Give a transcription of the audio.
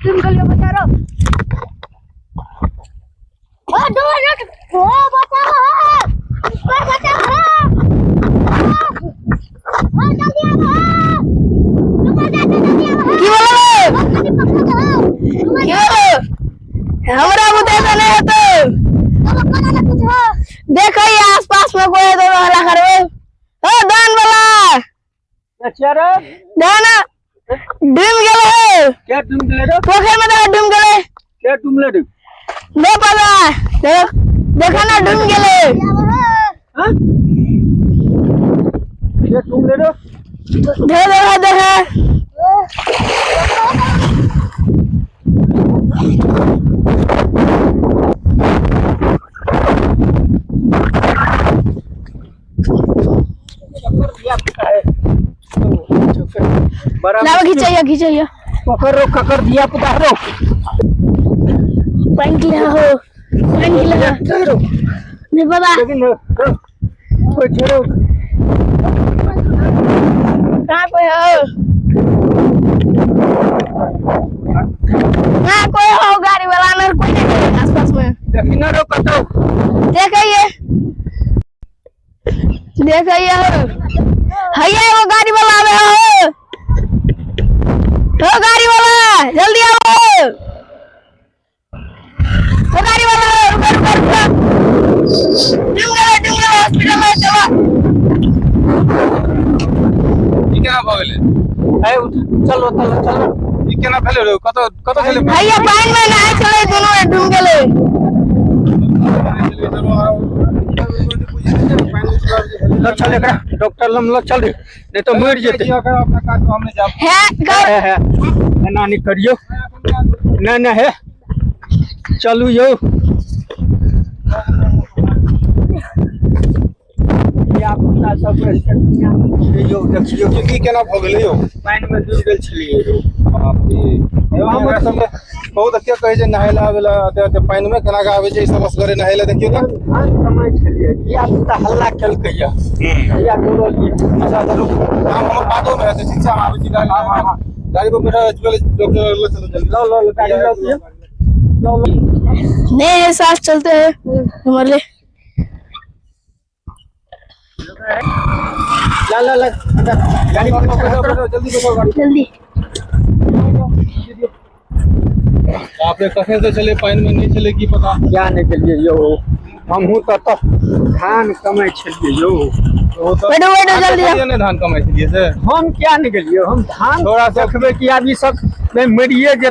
डूब गलियो बेचारो। ओ डूब ना ओ बचाओ ऊपर बचाओ। ओ जल्दी आओ ऊपर जाते जल्दी आओ। की बोलो हमरा बुते से नहीं होते। देखो ये आसपास में कोई तो वाला करवे। ओ दान वाला अच्छा रे दान डूब गेले। क्या डूब गेले रे? पोखर में तो डूब गेले। क्या डूबले रे? नहीं पता देखो ना डूब गेले। हां क्या डूबले रे? देखो लावा खिंचाइए पकड़ रो ककर दिया पुता रो पानी किला हो नहीं पता लेकिन कोई छोड़ो कहाँ पे हो कहाँ कोई हो गाड़ी वाला ना कोई नहीं है आसपास में लेकिन रो कतो देखिए भैया वो गाड़ी वाला आ रहा हो तो गाड़ी वाला जल्दी आओ वो गाड़ी वाला रुको हॉस्पिटल में चलो ई केना भ गेलै ए चलो ई केना भेलै रे कत गेलै भैया पानी में नहाय चले दोनों डूब गेले चल एकरा डॉक्टर लम चल रे नहीं तो मर जेते अपना काज को हमने जाब है है एना नहीं करियो नहीं है चलू यो या पुता सब यो देखियो ई केना भ गेलै यौ पानी में डूब गेल छलिए रो बाप रे हमरा सब में बहुत अच्छा कहे छै नहायला आवेला ते पानी में केना के आवे छै सब असगरे नहायला देखियो त धान कमाई छलिए या पुता हल्ला केलकै या बोलिए अच्छा चलो हम बातों में है ठीक से हम आवे छी गाड़ी को बैठा पहले डॉक्टर ले चलो जल्दी लो गाड़ी लो नहीं साथ चलते हैं हमारे ला गाड़ी को जल्दी बैठो गाड़ी जल्दी आपने कहे से चले पानी में नहीं चले की पता क्या नहीं चलिए यो हमहू तो धान कमाई छलिए यो बैठो जल्दी ने धान कमाई छलिए से हम क्या नहीं गेलिए हम धान थोड़ा सा देखबे कि आदमी सब में मरिए जे